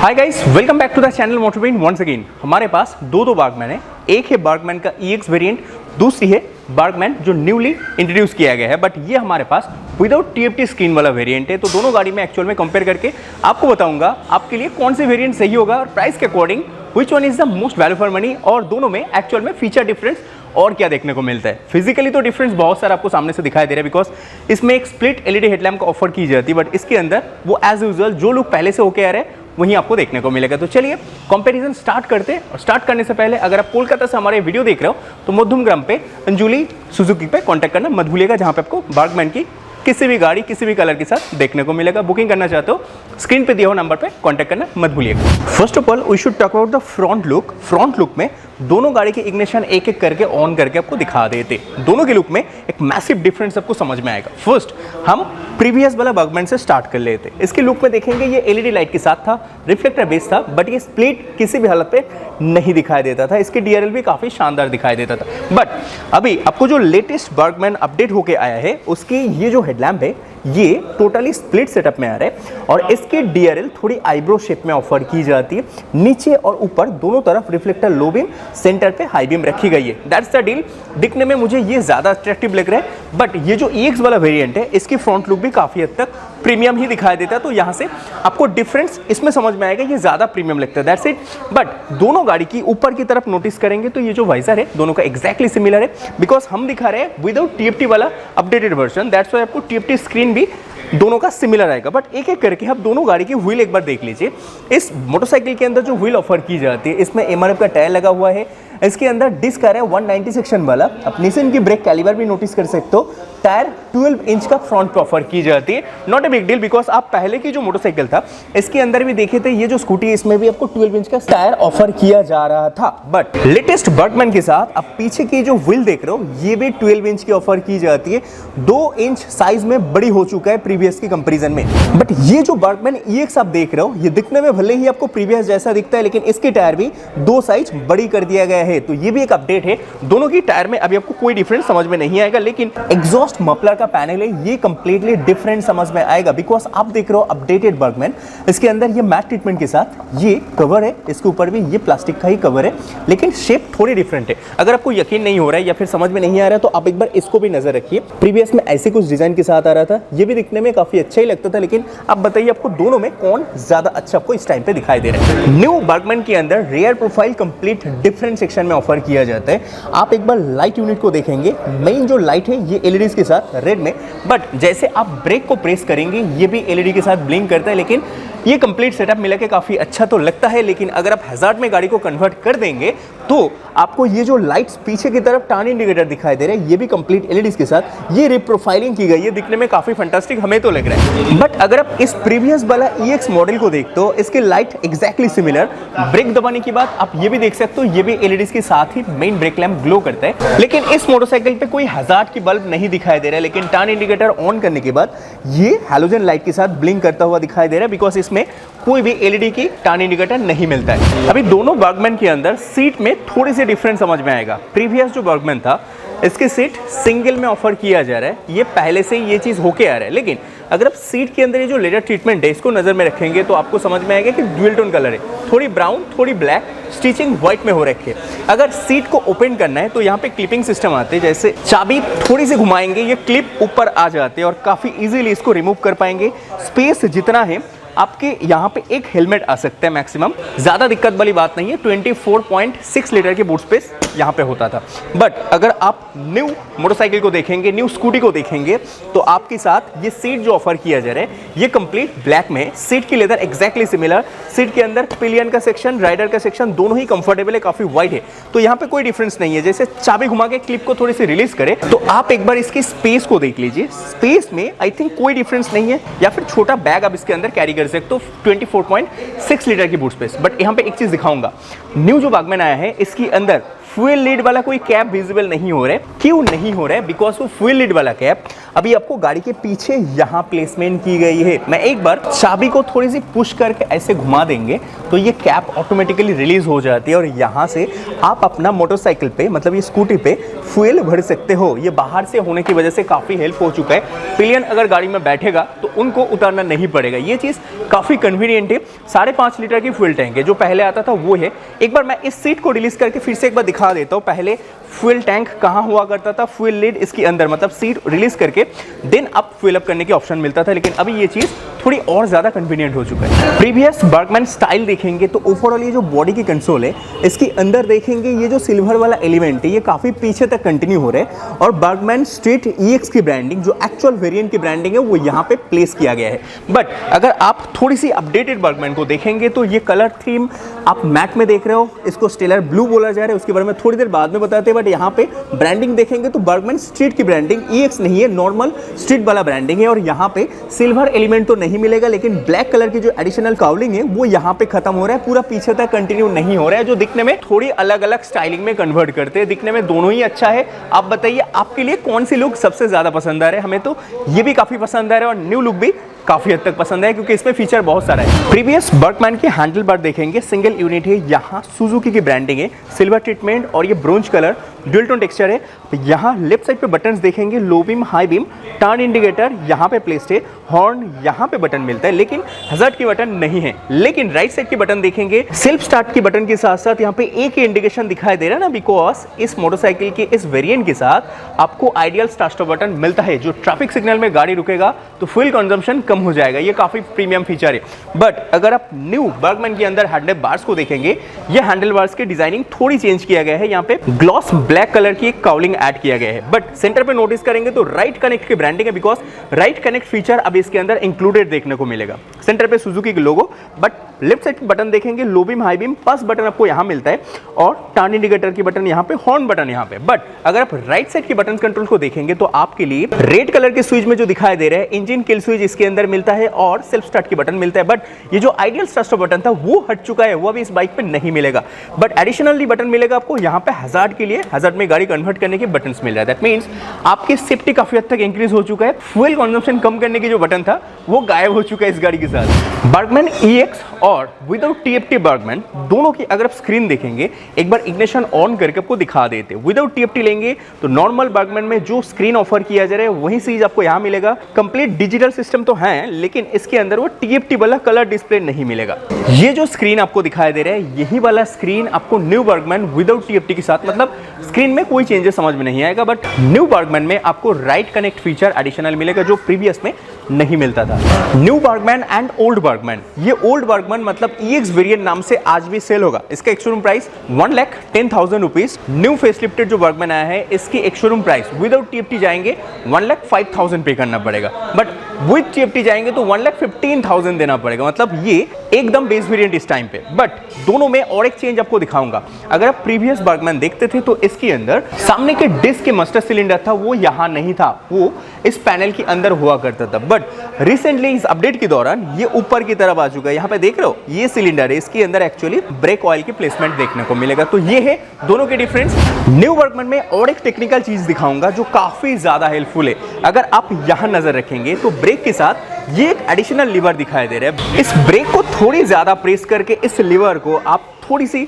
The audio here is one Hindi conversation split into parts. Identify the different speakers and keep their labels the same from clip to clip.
Speaker 1: Hi guys, welcome back to the channel Motorwin once again. हमारे पास दो बार्गमैन है। एक है बार्गमैन का EX वेरिएंट, दूसरी है बार्गमैन जो न्यूली इंट्रोड्यूस किया गया है, बट ये हमारे पास विदाउट TFT स्क्रीन वाला वेरिएंट है। तो दोनों गाड़ी में एक्चुअल में कंपेयर करके आपको बताऊंगा आपके लिए कौन से वेरिएंट सही होगा और प्राइस के according which one is the most value for money, और दोनों में एक्चुअल में फीचर डिफरेंस और क्या देखने को मिलता है। फिजिकली तो डिफरेंस बहुत सारा आपको सामने से दिखाई दे रहा है, बिकॉज इसमें एक स्प्लिट LED हेडलैम्प का ऑफर की जाती है, बट इसके अंदर वो एज यूजुअल जो लुक पहले से होके आ रहे हैं वहीं आपको देखने को मिलेगा। तो चलिए कंपैरिजन स्टार्ट करते हैं। और स्टार्ट करने से पहले अगर आप कोलकाता से हमारे वीडियो देख रहे हो तो मधुमग्राम पे अंजुली सुजुकी पे कांटेक्ट करना मत भूलिएगा, जहां पे आपको बार्गमैन की किसी भी गाड़ी किसी भी कलर के साथ देखने को मिलेगा। बुकिंग करना चाहते हो स्क्रीन पे दिए हुए नंबर पे कांटेक्ट करना मत भूलिएगा। First of all we should talk about the front look. Front look में दोनों गाड़ी के इग्निशन एक एक करके ऑन करके आपको दिखा देते। दोनों के लुक में एक मैसिव डिफरेंस आपको समझ में आएगा। फर्स्ट हम प्रीवियस वाला बार्गमैन से स्टार्ट कर लेते। इसके लुक में देखेंगे ये LED लाइट के साथ था, रिफ्लेक्टर बेस था, बट ये स्प्लिट किसी भी हालत पे नहीं दिखाई देता था। इसके DRL भी काफी शानदार दिखाई देता था। बट अभी आपको जो लेटेस्ट बार्गमैन अपडेट होके आया है उसकी ये जो हेडलैम्प है ये टोटली स्प्लिट सेटअप में आ रहा है, और इसके DRL थोड़ी आईब्रो शेप में ऑफर की जाती है। नीचे और ऊपर दोनों तरफ रिफ्लेक्टर लो बीम, सेंटर पे हाई बीम रखी गई है। That's the deal. दिखने में मुझे ये ज्यादा अट्रैक्टिव लग रहा है, बट ये जो EX वाला वेरिएंट है इसकी फ्रंट लुक भी काफी हद तक प्रीमियम ही दिखाई देता है। तो यहाँ से आपको डिफरेंस इसमें समझ में आएगा, ये ज्यादा प्रीमियम लगता है। That's it. बट दोनों गाड़ी की ऊपर की तरफ नोटिस करेंगे तो ये जो वाइजर है दोनों का एग्जैक्टली सिमिलर है, बिकॉज हम दिखा रहे हैं विदाउट TFT वाला अपडेटेड वर्जन। दैट्स वाई आपको TFT स्क्रीन भी दोनों का सिमिलर आएगा। बट एक एक करके आप दोनों गाड़ी की व्हील एक बार देख लीजिए। इस मोटरसाइकिल के अंदर जो व्हील ऑफर की जाती है इसमें MRF का टायर लगा हुआ है। इसके अंदर डिस्क आ रहा है 190 सेक्शन वाला। आप निसन की ब्रेक कैलिबर भी नोटिस कर सकते हो। टायर 12 इंच का फ्रंट पे ऑफर की जाती है। Not a big deal, because आप पहले की जो मोटरसाइकिल था इसके अंदर भी देखे थे, ये जो स्कूटी है इसमें भी आपको 12 इंच का टायर ऑफर किया जा रहा था। बट लेटेस्ट बार्गमैन के साथ आप पीछे की जो व्हील देख रहे हो ये भी 12 इंच की ऑफर की जाती है। 2 इंच साइज में बड़ी हो चुका है प्रीवियस की कंपेरिजन में। बट ये जो बार्गमैन EX आप देख रहे हो ये दिखने में भले ही आपको प्रीवियस जैसा दिखता है, लेकिन इसके टायर भी 2 साइज बड़ी कर दिया गया है। तो ये भी एक अपडेट है। दोनों की टायर में अभी आपको कोई डिफरेंस समझ में नहीं आएगा, लेकिन एग्जॉस्ट मफलर का पैनल है ये कंप्लीटली डिफरेंट समझ में आएगा, बिकॉज आप देख रहे हो अपडेटेड बार्गमैन। इसके अंदर ये मैट ट्रीटमेंट के साथ ये कवर है, इसके ऊपर भी ये प्लास्टिक का ही कवर है, लेकिन शेप थोड़ी डिफरेंट है। अगर आपको यकीन नहीं हो रहा है या फिर समझ में नहीं आ रहा है तो आप एक बार इसको भी नजर रखिए। प्रीवियस में ऐसे कुछ डिजाइन के साथ आ रहा था, ये भी दिखने में काफी अच्छा ही लगता था, लेकिन आप बताइए आपको दोनों में कौन ज्यादा अच्छा आपको इस टाइम पे दिखाई दे रहा है। न्यू बार्गमैन के अंदर rear profile complete different section में ऑफर किया जाता है। आप एक बार लाइट यूनिट को देखेंगे, मेन जो लाइट है ये LEDs के साथ रेड में, बट जैसे आप ब्रेक को प्रेस करेंगे ये भी LED के साथ ब्लिंक करता है। लेकिन ये कंप्लीट सेटअप मिला के काफी अच्छा तो लगता है, लेकिन अगर आप हैजार्ड में गाड़ी को कन्वर्ट कर देंगे तो आपको ये जो लाइट्स पीछे की तरफ टर्न इंडिकेटर दिखाई दे रहे हैं ये भी कंप्लीट LEDs के साथ ये रिप्रोफाइलिंग की गई है। दिखने में काफी फैंटास्टिक हमें तो लग रहा है। बट अगर आप इस प्रीवियस वाला EX मॉडल को देखते हो इसके लाइट एग्जैक्टली सिमिलर। ब्रेक दबाने की बात आप ये भी देख सकते हो, ये भी LEDs के साथ ही मेन ब्रेक लैंप ग्लो करता है। लेकिन इस मोटरसाइकिल पे कोई हैजार्ड की बल्ब नहीं दिखाई दे रहा है, लेकिन टर्न इंडिकेटर ऑन करने के बाद ये हैलोजन लाइट के साथ ब्लिंक करता हुआ दिखाई दे रहा है, बिकॉज इसमें कोई भी LED की टर्न इंडिकेटर नहीं मिलता है। अभी दोनों बार्गमैन के अंदर सीट में थोड़ी सी डिफरेंस समझ में आएगा। प्रीवियस जो बार्गमैन था इसकी सीट सिंगल में ऑफर किया जा रहा है, ये पहले से ये चीज होके आ रहा है। लेकिन अगर आप सीट के अंदर ये जो लेदर ट्रीटमेंट है इसको नजर में रखेंगे तो आपको समझ में आएगा कि ड्यूल टोन कलर है, थोड़ी ब्राउन थोड़ी ब्लैक, स्टिचिंग व्हाइट में हो रखी है। अगर सीट को ओपन करना है तो यहाँ पे क्लिपिंग सिस्टम आते हैं, जैसे चाबी थोड़ी सी घुमाएंगे ये क्लिप ऊपर आ जाते हैं और काफी इजीली इसको रिमूव कर पाएंगे। स्पेस जितना है आपके यहाँ पे एक हेलमेट आ सकता है मैक्सिमम, ज्यादा दिक्कत वाली बात नहीं है। 24.6 लीटर की बूट स्पेस यहाँ पे होता था। बट अगर आप न्यू मोटरसाइकिल को देखेंगे, न्यू स्कूटी को देखेंगे तो आपके साथ ये सीट जो ऑफर किया जा रहा है ये कंप्लीट ब्लैक में है। सीट की लेदर एग्जैक्टली सिमिलर। सीट के अंदर पिलियन का सेक्शन, राइडर का सेक्शन दोनों ही कंफर्टेबल है, काफी वाइड है। तो यहाँ पे कोई डिफरेंस नहीं है। जैसे चाबी घुमा के क्लिप को थोड़ी सी रिलीज करे तो आप एक बार इसकी स्पेस को देख लीजिए। स्पेस में आई थिंक कोई डिफरेंस नहीं है, या फिर छोटा बैग आप इसके अंदर कैरी कर सकते हो। 24.6 लीटर की बूट स्पेस। बट यहाँ पे एक चीज दिखाऊंगा, न्यू जो बार्गमैन आया है इसके अंदर फ्यूल लीड वाला कोई कैप विजिबल नहीं हो रहा है। क्यों नहीं हो रहा है? बिकॉज वो फ्यूल लीड वाला कैप अभी आपको गाड़ी के पीछे यहाँ प्लेसमेंट की गई है। मैं एक बार चाबी को थोड़ी सी पुश करके ऐसे घुमा देंगे तो ये कैप ऑटोमेटिकली रिलीज हो जाती है और यहाँ से आप अपना मोटरसाइकिल पे, मतलब ये स्कूटी पे फ्यूल भर सकते हो। ये बाहर से होने की वजह से काफ़ी हेल्प हो चुका है। पिलियन अगर गाड़ी में बैठेगा तो उनको उतारना नहीं पड़ेगा। ये चीज़ काफ़ी कन्वीनियंट है। 5.5 लीटर की फ्यूल टैंक है, जो पहले आता था वो है। एक बार मैं इस सीट को रिलीज करके फिर से एक बार दिखा देता हूँ। पहले फ्यूल टैंक कहाँ हुआ करता था? फ्यूल लीड इसके अंदर, मतलब सीट रिलीज करके देन अप फ्यूल अप करने की ऑप्शन मिलता था। लेकिन अभी ये चीज़ थोड़ी और ज़्यादा कन्वीनियंट हो चुका है। प्रीवियस बर्गमैन स्टाइल देखेंगे तो ओवरऑल ये जो बॉडी की कंसोल है इसके अंदर देखेंगे ये जो सिल्वर वाला एलिमेंट है ये काफ़ी पीछे तक कंटिन्यू हो रहा है और बर्गमैन स्ट्रीट EX की ब्रांडिंग, जो एक्चुअल वेरिएंट की ब्रांडिंग है, वो यहाँ पे प्लेस किया गया है। बट अगर आप थोड़ी सी अपडेटेड बर्गमैन को देखेंगे तो ये कलर थीम आप मैट में देख रहे हो, इसको स्टेलर ब्लू बोला जा रहा है, उसके बारे में थोड़ी देर बाद में बताते हैं। बट यहाँ पे ब्रांडिंग देखेंगे तो बर्गमैन स्ट्रीट की ब्रांडिंग, EX नहीं है, नॉर्मल स्ट्रीट वाला ब्रांडिंग है। और यहाँ पे सिल्वर एलिमेंट तो नहीं मिलेगा, लेकिन ब्लैक कलर की जो एडिशनल काउलिंग है वो यहाँ पे खत्म हो रहा है, पूरा पीछे तक कंटिन्यू नहीं हो रहा है, जो दिखने में थोड़ी अलग अलग स्टाइलिंग में कन्वर्ट करते हैं। दिखने में दोनों ही अच्छा है। आप बताइए आपके लिए कौन सी लुक सबसे ज्यादा पसंद आ रहा है? हमें तो ये भी काफी पसंद आ रहा है और न्यू लुक भी काफी हद तक पसंद है क्योंकि इसमें फीचर बहुत सारा है। प्रीवियस बर्गमैन के हैंडल बार देखेंगे, सिंगल यूनिट है, यहाँ सुजुकी की ब्रांडिंग है, सिल्वर ट्रीटमेंट और ये bronze colour dual tone texture है। यहाँ लेफ्ट साइड पे बटन्स देखेंगे, low beam, high beam, turn indicator यहाँ पे प्लेस्ड है, हॉर्न यहाँ पे बटन मिलता है, लेकिन हजार्ड की बटन नहीं है। लेकिन राइट साइड की बटन देखेंगे, सेल्फ स्टार्ट की बटन के साथ साथ यहाँ पे एक ही इंडिकेशन दिखाई दे रहा है ना, बिकॉज इस मोटरसाइकिल के इस वेरिएंट के साथ आपको आइडियल स्टार्ट स्टॉप बटन मिलता है, जो ट्रैफिक सिग्नल में गाड़ी रुकेगा तो फ्यूल कंजम्पशन कम हो जाएगा। ये काफी प्रीमियम फीचर है। बट अगर आप न्यू बर्गमैन के अंदर हैंडल बार्स को देखेंगे, ये हैंडल बार्स की डिजाइनिंग थोड़ी चेंज किया गया है। यहाँ पे ग्लॉस ब्लैक कलर की एक काउलिंग ऐड किया गया है। बट सेंटर पे नोटिस करेंगे तो राइट कनेक्ट की ब्रांडिंग है, बिकॉज राइट कनेक्ट फीचर अब इसके अंदर इंक्लूडेड देखने को मिलेगा। सेंटर पे सुजुकी की लोगो, बट लेफ्ट साइड बटन देखेंगे, लो बीम, हाई बीम, पस बटन आपको यहाँ मिलता है और टर्न इंडिकेटर की बटन यहाँ पे, हॉर्न बटन यहाँ पे। बट अगर आप राइट साइड की बटन कंट्रोल को देखेंगे तो आपके लिए रेड कलर के स्विच में जो दिखाई दे रहा है, इंजन किल स्विच इसके अंदर मिलता है और सेल्फ स्टार्ट की बटन मिलता है। बट ये जो आइडियल स्टार्ट स्टॉप बटन था वो हट चुका है, वो अभी इस बाइक पे नहीं मिलेगा। बट एडिशनली बटन मिलेगा आपको यहाँ पे हजार्ड के लिए, हजार्ड में गाड़ी कन्वर्ट करने के बटन मिल रहा है। दैट मीन्स आपकी सेफ्टी काफी हद तक इंक्रीज हो चुका है। फ्यूल कंजम्पशन कम करने की जो बटन था वो गायब हो चुका है इस गाड़ी के साथ। बर्गमैन EX और विदाउट TFT बर्गमैन दोनों की अगर आप स्क्रीन देखेंगे, एक बार इग्निशन ऑन करके आपको दिखा देते। विदाउट TFT लेंगे तो नॉर्मल बर्गमैन में जो स्क्रीन ऑफर किया जा रहा है वही चीज आपको यहाँ मिलेगा। कंप्लीट डिजिटल सिस्टम तो है, लेकिन इसके अंदर वो TFT वाला कलर डिस्प्ले नहीं मिलेगा। ये जो स्क्रीन आपको दिखाई दे रहा है, यही वाला स्क्रीन आपको न्यू बर्गमैन विदाउट TFT के साथ, मतलब स्क्रीन में कोई चेंजेस समझ में नहीं आएगा। बट न्यू बर्गमैन में आपको राइट कनेक्ट फीचर एडिशनल मिलेगा, जो प्रीवियस में नहीं मिलता था। New Burgman and old Burgman, ये ओल्ड बर्गमैन मतलब EX वेरिएंट नाम से आज भी सेल होगा। इसका एक showroom price 1,10,000 rupees. New facelifted जो बर्गमैन आया है, इसकी एक शोरूम प्राइस विदाउट TFT जाएंगे 1,05,000 पे करना पड़ेगा, बट विद TFT जाएंगे तो 1,15,000 देना पड़ेगा। मतलब ये एकदम बेस वेरिएंट इस टाइम पे। बट दोनों में और एक चेंज आपको दिखाऊंगा। अगर आप प्रीवियस बर्गमैन देखते थे तो इसके अंदर सामने के डिस्क के मास्टर सिलेंडर था, वो यहाँ नहीं था, वो इस पैनल के अंदर हुआ करता था। बट रिसेंटली इस अपडेट के दौरान ये ऊपर की तरफ आ चुका है। यहाँ पे देख रहे हो, ये सिलेंडर है, इसके अंदर एक्चुअली ब्रेक ऑयल की प्लेसमेंट देखने को मिलेगा। तो ये है दोनों के डिफरेंस। न्यू बर्गमैन में और एक टेक्निकल चीज दिखाऊंगा जो काफी ज्यादा हेल्पफुल है। अगर आप यहाँ नजर रखेंगे तो ब्रेक के साथ ये एक एडिशनल लीवर दिखाई दे रहा है। इस ब्रेक को थोड़ी ज्यादा प्रेस करके इस लीवर को आप थोड़ी सी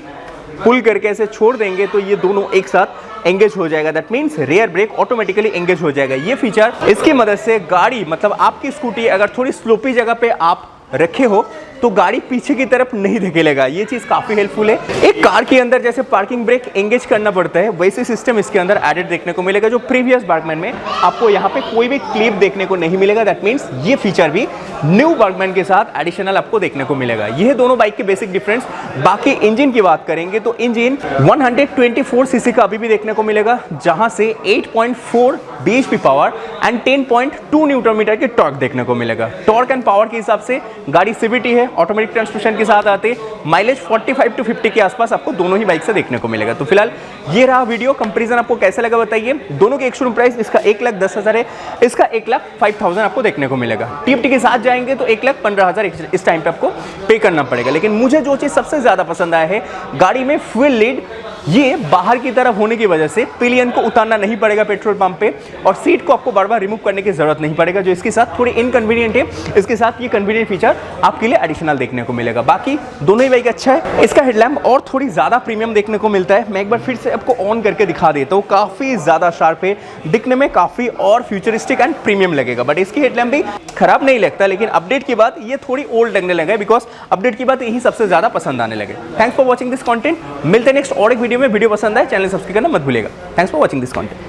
Speaker 1: पुल करके ऐसे छोड़ देंगे तो ये दोनों एक साथ एंगेज हो जाएगा। That means rear brake automatically engage हो जाएगा। ये फीचर, इसकी मदद से गाड़ी, मतलब आपकी स्कूटी अगर थोड़ी स्लोपी जगह पे आप रखे हो तो गाड़ी पीछे की तरफ नहीं धकेलेगा। ये चीज काफी हेल्पफुल है। एक कार के अंदर जैसे पार्किंग ब्रेक एंगेज करना पड़ता है, वैसे सिस्टम इसके अंदर एडेड देखने को मिलेगा, जो प्रीवियस बर्गमैन में आपको यहाँ पे कोई भी क्लिप देखने को नहीं मिलेगा। दैट मीन्स ये फीचर भी न्यू बर्गमैन के साथ एडिशनल आपको देखने को मिलेगा। ये दोनों बाइक के बेसिक डिफरेंस। बाकी इंजन की बात करेंगे तो इंजन 124 सीसी का अभी भी देखने को मिलेगा, जहां से 8.4 bhp power and 10.2 newton metre की टॉर्क देखने को मिलेगा। टॉर्क एंड पावर के हिसाब से गाड़ी CVT है, ऑटोमेटिक ट्रांसमिशन के साथ आते, माइलेज 45 to 50 के आसपास आपको दोनों ही बाइक से देखने को मिलेगा। तो फिलहाल ये रहा वीडियो। कंपैरिजन आपको कैसा लगा बताइए। दोनों के एक शोरूम प्राइस, इसका 1,10,000 है, इसका 1,05,000 आपको देखने को मिलेगा। TFT के साथ जाएंगे तो 1,15,000 इस टाइम पे आपको पे करना पड़ेगा। लेकिन मुझे जो चीज सबसे ज्यादा पसंद आया है, गाड़ी में फ्यूल लीड ये बाहर की तरफ होने की वजह से पिलियन को उतारना नहीं पड़ेगा पेट्रोल पंप पे, और सीट को आपको बार बार रिमूव करने की जरूरत नहीं पड़ेगा, जो इसके साथ थोड़ी इनकन्वीनियंट है। इसके साथ ये कन्वीनियंट फीचर आपके लिए एडिशनल देखने को मिलेगा। बाकी दोनों ही बाइक अच्छा है। इसका हेडलैम्प और थोड़ी ज्यादा प्रीमियम देखने को मिलता है। मैं एक बार फिर से आपको ऑन करके दिखा देता हूँ, काफी ज्यादा शार्प है, दिखने में काफी और फ्यूचरिस्टिक एंड प्रीमियम लगेगा। बट इसकी हेडलैम्प भी खराब नहीं लगता, लेकिन अपडेट के बाद ये थोड़ी ओल्ड लगने लगा है, बिकॉज अपडेट के बाद यही सबसे ज्यादा पसंद आने लगे। Thanks for watching this content. मिलते हैं नेक्स्ट और एक वीडियो में। वीडियो पसंद आए चैनल सब्सक्राइब करना मत भूलिएगा। Thanks for watching this content.